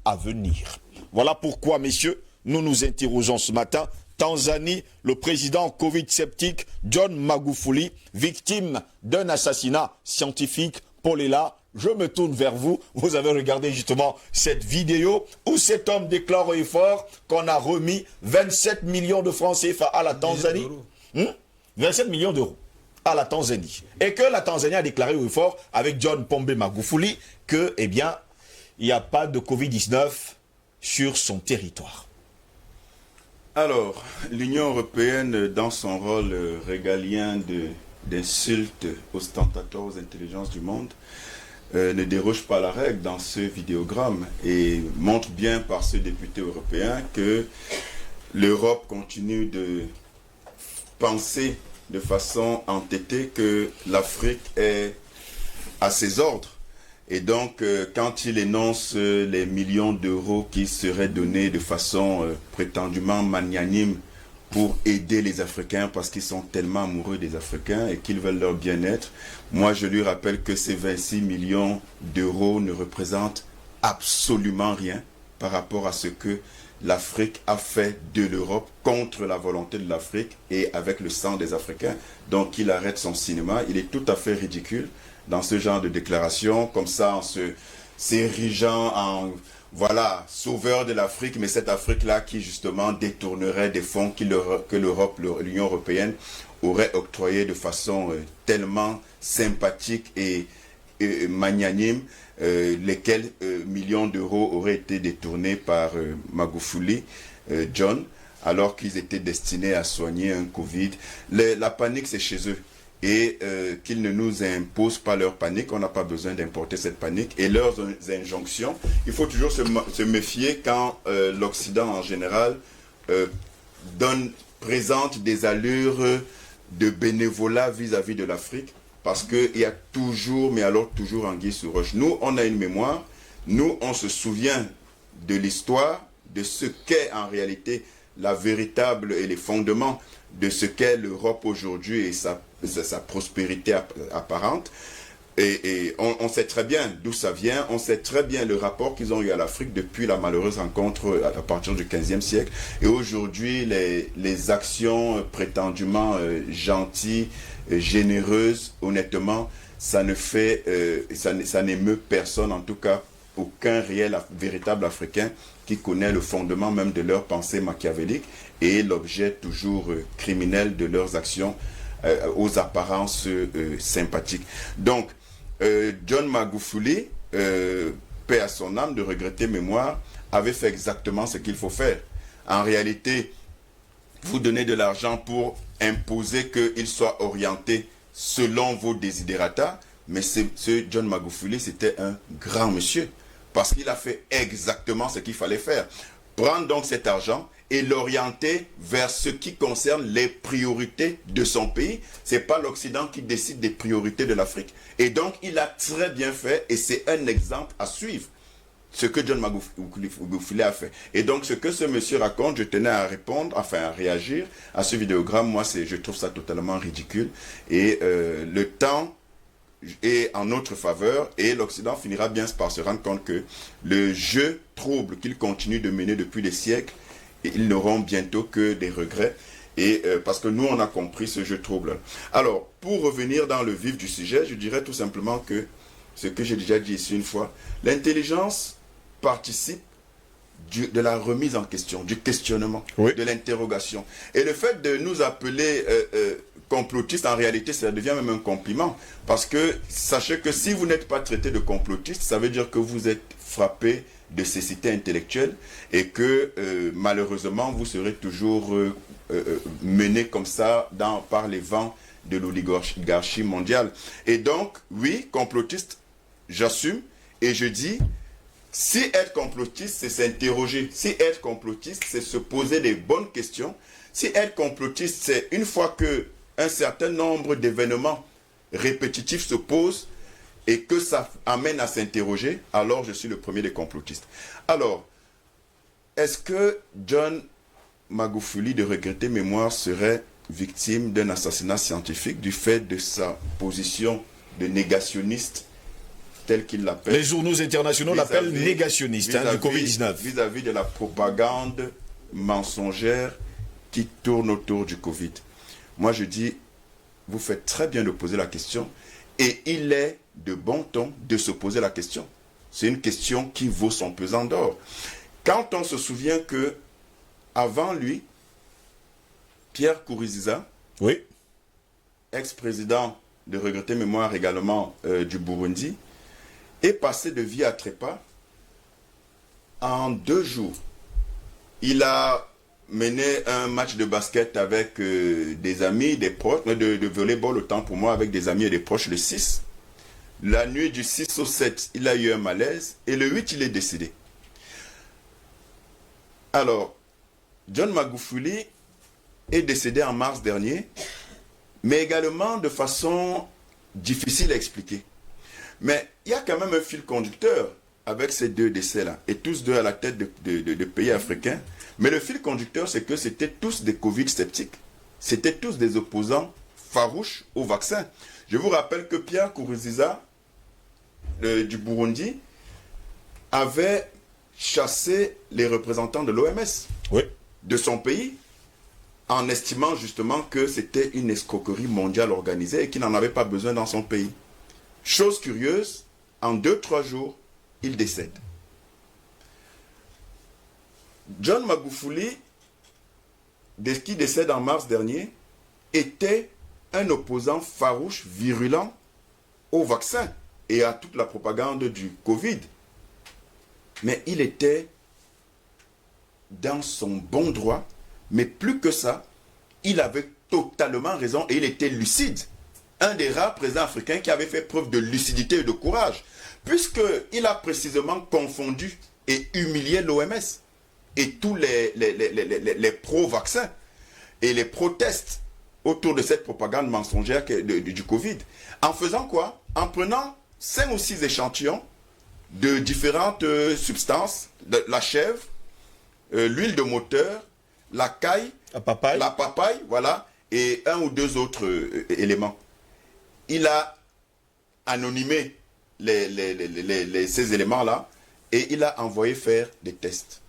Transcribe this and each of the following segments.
à venir. Voilà pourquoi, messieurs, nous nous interrogeons ce matin. Tanzanie, le président Covid sceptique John Magufuli, victime d'un assassinat scientifique. Paul est là, je me tourne vers vous. Vous avez regardé justement cette vidéo où cet homme déclare haut et fort qu'on a remis 27 millions de francs CFA à la Tanzanie. 27 millions d'euros à la Tanzanie. Et que la Tanzanie a déclaré haut et fort avec John Pombe Magufuli que, eh bien, il n'y a pas de Covid-19 sur son territoire. Alors, l'Union européenne, dans son rôle régalien d'insulte ostentatoire aux intelligences du monde, ne déroge pas la règle dans ce vidéogramme et montre bien par ce député européen que l'Europe continue de penser de façon entêtée que l'Afrique est à ses ordres. Et donc, quand il énonce les millions d'euros qui seraient donnés de façon prétendument magnanime pour aider les Africains parce qu'ils sont tellement amoureux des Africains et qu'ils veulent leur bien-être, moi je lui rappelle que ces 26 millions d'euros ne représentent absolument rien par rapport à ce que l'Afrique a fait de l'Europe contre la volonté de l'Afrique et avec le sang des Africains. Donc il arrête son cinéma, il est tout à fait ridicule dans ce genre de déclaration, comme ça en s'érigeant en voilà, sauveur de l'Afrique, mais cette Afrique-là qui justement détournerait des fonds que l'Europe, l'Union européenne aurait octroyés de façon tellement sympathique et magnanime, lesquels millions d'euros auraient été détournés par Magufuli, John, alors qu'ils étaient destinés à soigner un Covid. La panique, c'est chez eux. Et qu'ils ne nous imposent pas leur panique, on n'a pas besoin d'importer cette panique, et leurs injonctions. Il faut toujours se méfier quand l'Occident en général présente des allures de bénévolat vis-à-vis de l'Afrique, parce qu'il y a toujours, mais alors toujours anguille sous roche. Nous, on a une mémoire, nous, on se souvient de l'histoire, de ce qu'est en réalité la véritable et les fondements de ce qu'est l'Europe aujourd'hui et sa prospérité apparente. Et on sait très bien d'où ça vient, on sait très bien le rapport qu'ils ont eu à l'Afrique depuis la malheureuse rencontre à partir du XVe siècle. Et aujourd'hui, les actions prétendument gentilles, généreuses, honnêtement, ça n'émeut personne, en tout cas aucun véritable Africain qui connaît le fondement même de leur pensée machiavélique et l'objet toujours criminel de leurs actions aux apparences sympathiques. Donc, John Magufuli, paix à son âme, de regretter mémoire, avait fait exactement ce qu'il faut faire. En réalité, vous donnez de l'argent pour imposer qu'il soit orienté selon vos desiderata, mais ce John Magufuli, c'était un grand monsieur, parce qu'il a fait exactement ce qu'il fallait faire. Prendre donc cet argent et l'orienter vers ce qui concerne les priorités de son pays. Ce n'est pas l'Occident qui décide des priorités de l'Afrique. Et donc, il a très bien fait, et c'est un exemple à suivre, ce que John Magufuli a fait. Et donc, ce que ce monsieur raconte, je tenais à répondre, enfin à réagir à ce vidéogramme. Moi, je trouve ça totalement ridicule. Et le temps est en notre faveur, et l'Occident finira bien par se rendre compte que le jeu trouble qu'il continue de mener depuis des siècles, ils n'auront bientôt que des regrets, et parce que nous, on a compris ce jeu trouble. Alors, pour revenir dans le vif du sujet, je dirais tout simplement que, ce que j'ai déjà dit ici une fois, l'intelligence participe de la remise en question, du questionnement, oui, de l'interrogation. Et le fait de nous appeler complotistes, en réalité, ça devient même un compliment. Parce que, sachez que si vous n'êtes pas traité de complotiste, ça veut dire que vous êtes frappé de cécité intellectuelle et que malheureusement vous serez toujours mené comme ça par les vents de l'oligarchie mondiale. Et donc, oui, complotiste, j'assume et je dis, si être complotiste, c'est s'interroger. Si être complotiste, c'est se poser des bonnes questions. Si être complotiste, c'est une fois que un certain nombre d'événements répétitifs se posent, et que ça amène à s'interroger, alors je suis le premier des complotistes. Alors, est-ce que John Magufuli, de regretter mémoire, serait victime d'un assassinat scientifique du fait de sa position de négationniste tel qu'il l'appelle. Les journaux internationaux l'appellent négationniste du Covid-19. Vis-à-vis de la propagande mensongère qui tourne autour du Covid. Moi, je dis, vous faites très bien de poser la question et il est de bon ton de se poser la question. C'est une question qui vaut son pesant d'or. Quand on se souvient que, avant lui, Pierre Nkurunziza, oui, ex-président de regrettée mémoire également du Burundi, est passé de vie à trépas en 2 jours. Il a mené un match de basket avec des amis, des proches, de volleyball autant pour moi, avec des amis et des proches le 6. La nuit du 6 au 7, il a eu un malaise et le 8, il est décédé. Alors, John Magufuli est décédé en mars dernier, mais également de façon difficile à expliquer. Mais il y a quand même un fil conducteur avec ces 2 décès-là, et tous 2 à la tête de pays africains. Mais le fil conducteur, c'est que c'était tous des Covid sceptiques. C'était tous des opposants farouches au vaccin. Je vous rappelle que Pierre Nkurunziza, du Burundi, avait chassé les représentants de l'OMS, oui, de son pays, en estimant justement que c'était une escroquerie mondiale organisée et qu'il n'en avait pas besoin dans son pays. Chose curieuse, en 2-3 jours, il décède. John Magufuli, qui décède en mars dernier, était un opposant farouche, virulent au vaccin et à toute la propagande du Covid. Mais il était dans son bon droit, mais plus que ça, il avait totalement raison et il était lucide. Un des rares présidents africains qui avait fait preuve de lucidité et de courage, puisqu'il a précisément confondu et humilié l'OMS et tous les pro-vaccins et les protestes autour de cette propagande mensongère du Covid. En faisant quoi? En prenant 5 ou 6 échantillons de différentes substances, la chèvre, l'huile de moteur, la caille, la papaye, voilà, et 1 ou 2 autres éléments. Il a anonymé ces éléments-là et il a envoyé faire des tests.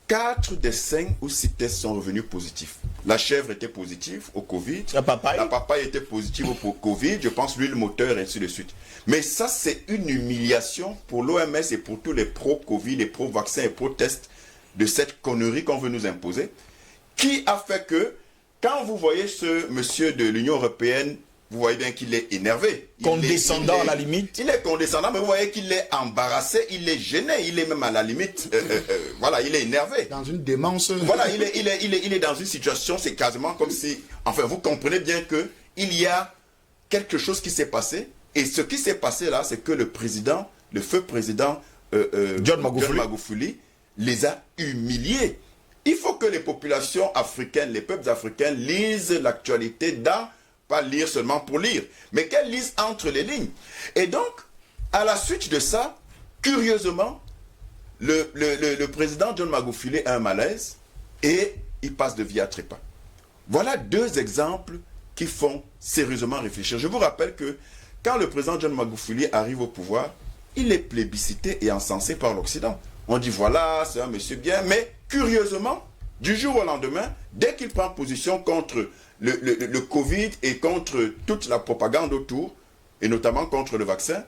4 des 5 ou 6 tests sont revenus positifs. La chèvre était positive au Covid. La papaye était positive au Covid. Je pense l'huile moteur et ainsi de suite. Mais ça, c'est une humiliation pour l'OMS et pour tous les pro-Covid, les pro-vaccins et pro-tests de cette connerie qu'on veut nous imposer. Qui a fait que, quand vous voyez ce monsieur de l'Union européenne, vous voyez bien qu'il est énervé. Condescendant à la limite. Il est condescendant, mais vous voyez qu'il est embarrassé, il est gêné, il est même à la limite, voilà, il est énervé. Dans une démence. Voilà, il est dans une situation, c'est quasiment comme si, enfin, vous comprenez bien que il y a quelque chose qui s'est passé, et ce qui s'est passé là, c'est que le président, le feu président John Magufuli, les a humiliés. Il faut que les populations africaines, les peuples africains lisent l'actualité pas lire seulement pour lire, mais qu'elles lisent entre les lignes. Et donc, à la suite de ça, curieusement, le président John Magufuli a un malaise et il passe de vie à trépas. Voilà 2 exemples qui font sérieusement réfléchir. Je vous rappelle que quand le président John Magufuli arrive au pouvoir, il est plébiscité et encensé par l'Occident. On dit voilà, c'est un monsieur bien, mais curieusement, du jour au lendemain, dès qu'il prend position contre le Covid et contre toute la propagande autour, et notamment contre le vaccin,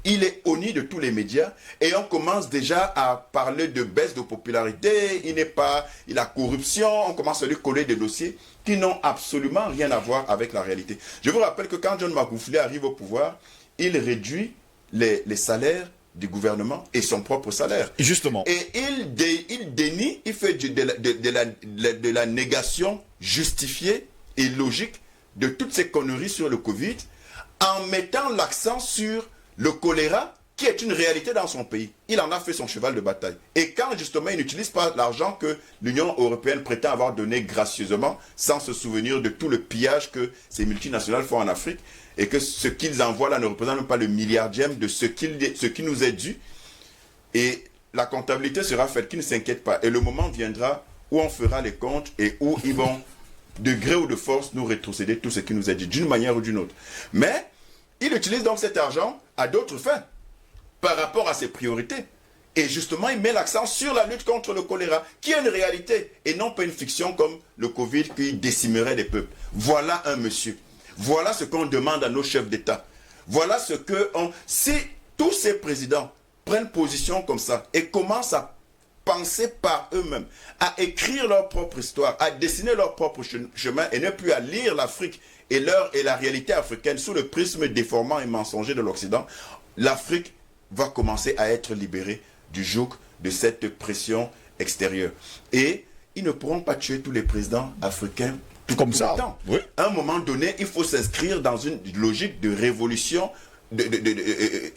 il est honni de tous les médias et on commence déjà à parler de baisse de popularité, il a corruption, on commence à lui coller des dossiers qui n'ont absolument rien à voir avec la réalité. Je vous rappelle que quand John Magufuli arrive au pouvoir, il réduit les salaires du gouvernement et son propre salaire. Justement. Et il dénie, il fait de la négation justifiée et logique de toutes ces conneries sur le Covid en mettant l'accent sur le choléra qui est une réalité dans son pays. Il en a fait son cheval de bataille. Et quand justement il n'utilise pas l'argent que l'Union européenne prétend avoir donné gracieusement sans se souvenir de tout le pillage que ces multinationales font en Afrique, et que ce qu'ils envoient là ne représente même pas le milliardième de ce qui nous est dû. Et la comptabilité sera faite, qui ne s'inquiète pas. Et le moment viendra où on fera les comptes et où ils vont, de gré ou de force, nous rétrocéder tout ce qui nous est dit, d'une manière ou d'une autre. Mais il utilise donc cet argent à d'autres fins. par rapport à ses priorités. Et justement, il met l'accent sur la lutte contre le choléra, qui est une réalité, et non pas une fiction comme le Covid qui décimerait les peuples. Voilà un monsieur. Voilà ce qu'on demande à nos chefs d'État. Voilà ce que... Si tous ces présidents prennent position comme ça et commencent à penser par eux-mêmes, à écrire leur propre histoire, à dessiner leur propre chemin et ne plus à lire l'Afrique et la réalité africaine sous le prisme déformant et mensonger de l'Occident, l'Afrique va commencer à être libérée du joug de cette pression extérieure. Et ils ne pourront pas tuer tous les présidents africains tout comme ça. Oui. À un moment donné, il faut s'inscrire dans une logique de révolution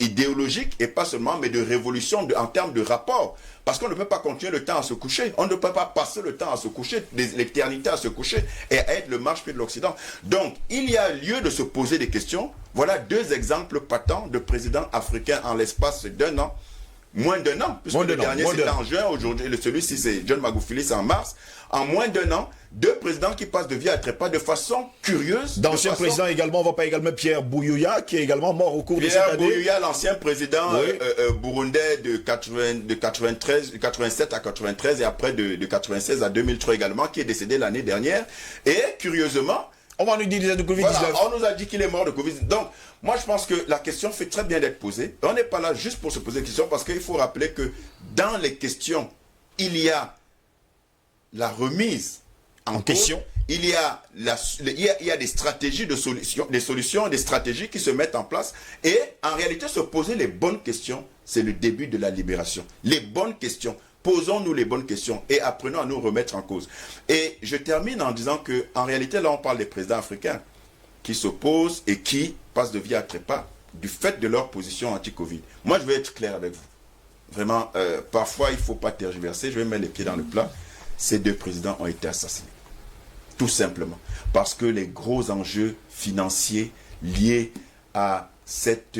idéologique et pas seulement, mais de révolution en termes de rapport. Parce qu'on ne peut pas continuer le temps à se coucher. On ne peut pas passer le temps à se coucher, l'éternité à se coucher et à être le marche-pied de l'Occident. Donc, il y a lieu de se poser des questions. Voilà deux exemples patents de présidents africains en l'espace d'1 an. Moins d'1 an, puisque le dernier c'était en juin, aujourd'hui, celui-ci c'est John Magufuli, c'est en mars. En moins d'1 an, deux présidents qui passent de vie à trépas de façon curieuse. D'anciens présidents également, on ne voit pas également Pierre Bouyouya, qui est également mort au cours de cette année. Pierre Bouyouya, l'ancien président burundais de 87 à 93 et après de 96 à 2003 également, qui est décédé l'année dernière. Et curieusement, on va nous dire de Covid-19. Voilà, on nous a dit qu'il est mort de Covid-19. Donc, moi, je pense que la question fait très bien d'être posée. On n'est pas là juste pour se poser des questions, parce qu'il faut rappeler que dans les questions, il y a la remise en question. Il y a des stratégies de solutions, des solutions, des stratégies qui se mettent en place. Et en réalité, se poser les bonnes questions, c'est le début de la libération. Les bonnes questions. Posons-nous les bonnes questions et apprenons à nous remettre en cause. Et je termine en disant que, en réalité, là, on parle des présidents africains qui s'opposent et qui passent de vie à trépas du fait de leur position anti-Covid. Moi, je vais être clair avec vous. Vraiment, parfois, il ne faut pas tergiverser. Je vais mettre les pieds dans le plat. Ces deux présidents ont été assassinés. Tout simplement. Parce que les gros enjeux financiers liés à cette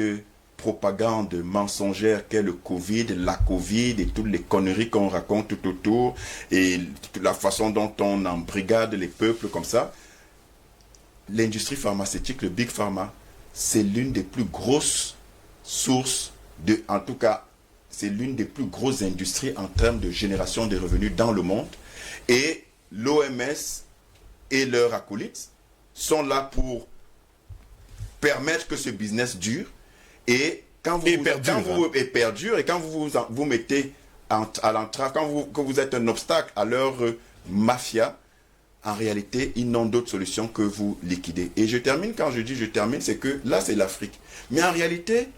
propagande mensongère qu'est le Covid, la Covid et toutes les conneries qu'on raconte tout autour et la façon dont on embrigade les peuples comme ça, l'industrie pharmaceutique, le Big Pharma, c'est l'une des plus grosses sources en tout cas, c'est l'une des plus grosses industries en termes de génération de revenus dans le monde. Et l'OMS et leurs acolytes sont là pour permettre que ce business dure. Et quand vous perdure, et quand vous mettez à l'entrave, quand vous êtes un obstacle à leur mafia, en réalité, ils n'ont d'autre solution que vous liquider. Et je termine, quand je dis je termine, c'est que là, c'est l'Afrique. Mais en réalité,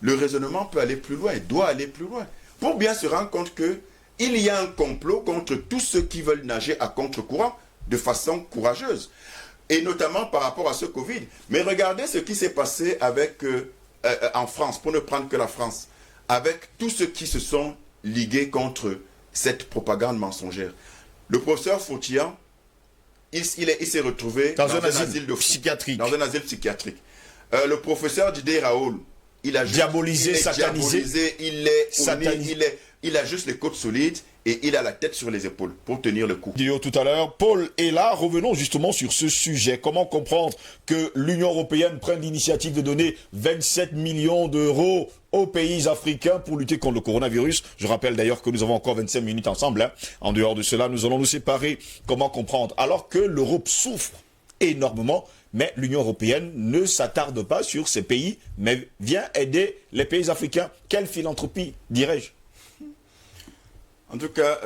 le raisonnement peut aller plus loin, et doit aller plus loin, pour bien se rendre compte qu'il y a un complot contre tous ceux qui veulent nager à contre-courant de façon courageuse. Et notamment par rapport à ce Covid. Mais regardez ce qui s'est passé avec... en France, pour ne prendre que la France, avec tous ceux qui se sont ligués contre cette propagande mensongère. Le professeur Foutian, il s'est retrouvé dans un asile psychiatrique. Dans un asile psychiatrique. Le professeur Didier Raoul, il a diabolisé, satanisé, il a juste les côtes solides et il a la tête sur les épaules pour tenir le coup. Tout à l'heure, Paul est là. Revenons justement sur ce sujet. Comment comprendre que l'Union européenne prenne l'initiative de donner 27 millions d'euros aux pays africains pour lutter contre le coronavirus? Je rappelle d'ailleurs que nous avons encore 25 minutes ensemble. Hein. En dehors de cela, nous allons nous séparer. Comment comprendre? Alors que l'Europe souffre énormément, mais l'Union européenne ne s'attarde pas sur ces pays, mais vient aider les pays africains. Quelle philanthropie, dirais-je? En tout cas,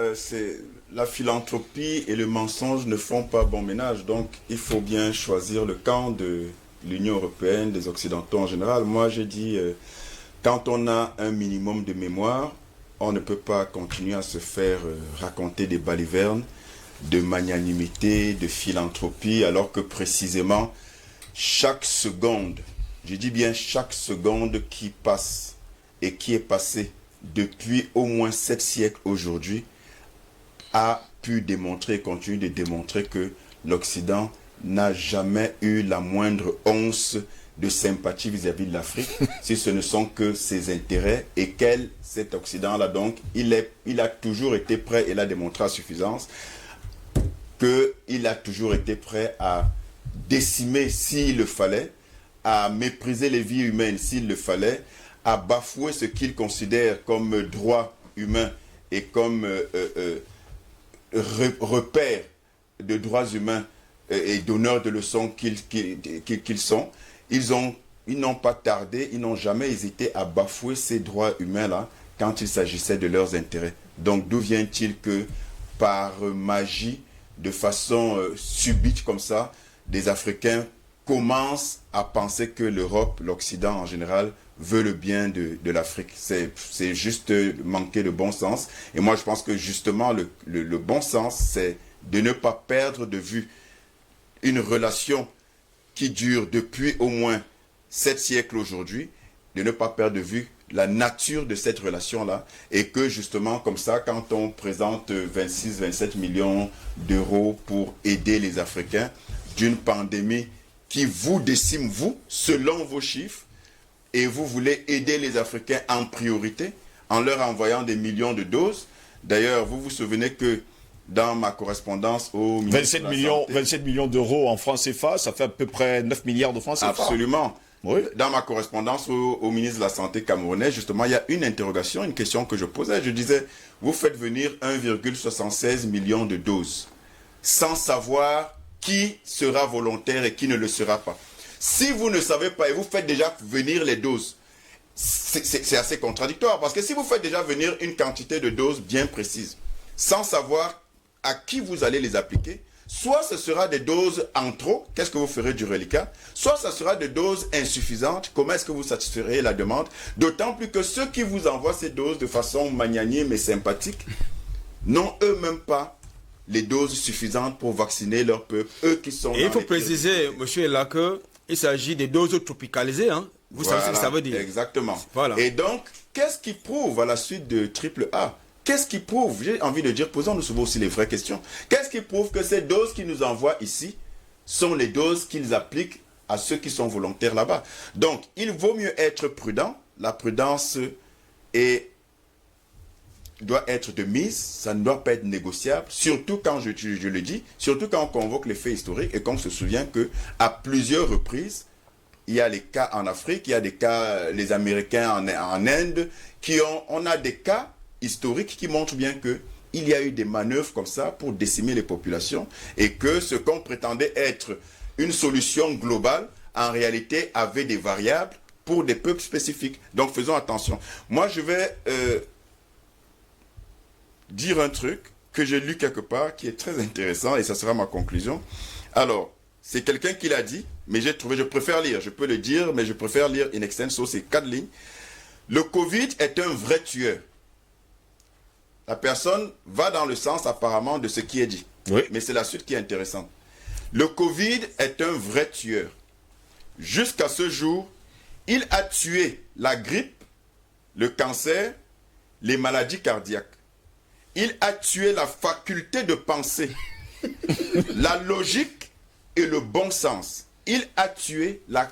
la philanthropie et le mensonge ne font pas bon ménage. Donc, il faut bien choisir le camp de l'Union européenne, des Occidentaux en général. Moi, j'ai dit, quand on a un minimum de mémoire, on ne peut pas continuer à se faire raconter des balivernes de magnanimité, de philanthropie, alors que précisément, chaque seconde, je dis bien chaque seconde qui passe et qui est passée depuis au moins 7 siècles aujourd'hui, a pu démontrer et continue de démontrer que l'Occident n'a jamais eu la moindre once de sympathie vis-à-vis de l'Afrique, si ce ne sont que ses intérêts, et cet Occident-là, donc, il a toujours été prêt, et l'a démontré à suffisance, qu'il a toujours été prêt à décimer s'il le fallait, à mépriser les vies humaines s'il le fallait, à bafouer ce qu'ils considèrent comme droit humain et comme repère de droits humains et d'honneur de leçons qu'ils sont, ils n'ont pas tardé, ils n'ont jamais hésité à bafouer ces droits humains-là quand il s'agissait de leurs intérêts. Donc d'où vient-il que par magie, de façon subite comme ça, des Africains commencent à penser que l'Europe, l'Occident en général, veut le bien de l'Afrique. C'est juste manquer de bon sens. Et moi, je pense que justement, le bon sens, c'est de ne pas perdre de vue une relation qui dure depuis au moins 7 siècles aujourd'hui, de ne pas perdre de vue la nature de cette relation-là, et que justement, comme ça, quand on présente 26-27 millions d'euros pour aider les Africains d'une pandémie qui vous décime, vous, selon vos chiffres, et vous voulez aider les Africains en priorité, en leur envoyant des millions de doses. D'ailleurs, vous vous souvenez que dans ma correspondance au ministre 27 millions d'euros en francs CFA, ça fait à peu près 9 milliards de francs CFA. Absolument. Oui. Dans ma correspondance au ministre de la Santé camerounais, justement, il y a une interrogation, une question que je posais. Je disais, vous faites venir 1,76 million de doses sans savoir qui sera volontaire et qui ne le sera pas. Si vous ne savez pas et vous faites déjà venir les doses, c'est assez contradictoire, parce que si vous faites déjà venir une quantité de doses bien précise, sans savoir à qui vous allez les appliquer, soit ce sera des doses en trop, qu'est-ce que vous ferez du reliquat, soit ce sera des doses insuffisantes, comment est-ce que vous satisferez la demande, d'autant plus que ceux qui vous envoient ces doses de façon magnanime et sympathique n'ont eux-mêmes pas les doses suffisantes pour vacciner leur peuple, eux qui sont... Et il faut préciser, monsieur là, qu'il s'agit des doses tropicalisées, hein. Vous savez ce que ça veut dire. Exactement. Voilà. Et donc, qu'est-ce qui prouve à la suite de AAA? Qu'est-ce qui prouve, j'ai envie de dire, posons-nous souvent aussi les vraies questions. Qu'est-ce qui prouve que ces doses qu'ils nous envoient ici sont les doses qu'ils appliquent à ceux qui sont volontaires là-bas? Donc, il vaut mieux être prudent. La prudence doit être de mise, ça ne doit pas être négociable, surtout quand, je le dis, surtout quand on convoque les faits historiques et qu'on se souvient qu'à plusieurs reprises, il y a les cas en Afrique, il y a des cas, les Américains en Inde, on a des cas historiques qui montrent bien qu'il y a eu des manœuvres comme ça pour décimer les populations et que ce qu'on prétendait être une solution globale, en réalité, avait des variables pour des peuples spécifiques. Donc faisons attention. Moi, je vais dire un truc que j'ai lu quelque part qui est très intéressant et ça sera ma conclusion. Alors, c'est quelqu'un qui l'a dit, mais je préfère lire, je peux le dire, mais je préfère lire in extenso, c'est 4 lignes. Le Covid est un vrai tueur. La personne va dans le sens apparemment de ce qui est dit. Oui. Mais c'est la suite qui est intéressante. Le Covid est un vrai tueur. Jusqu'à ce jour, il a tué la grippe, le cancer, les maladies cardiaques. Il a tué la faculté de penser, la logique et le bon sens. Il a tué la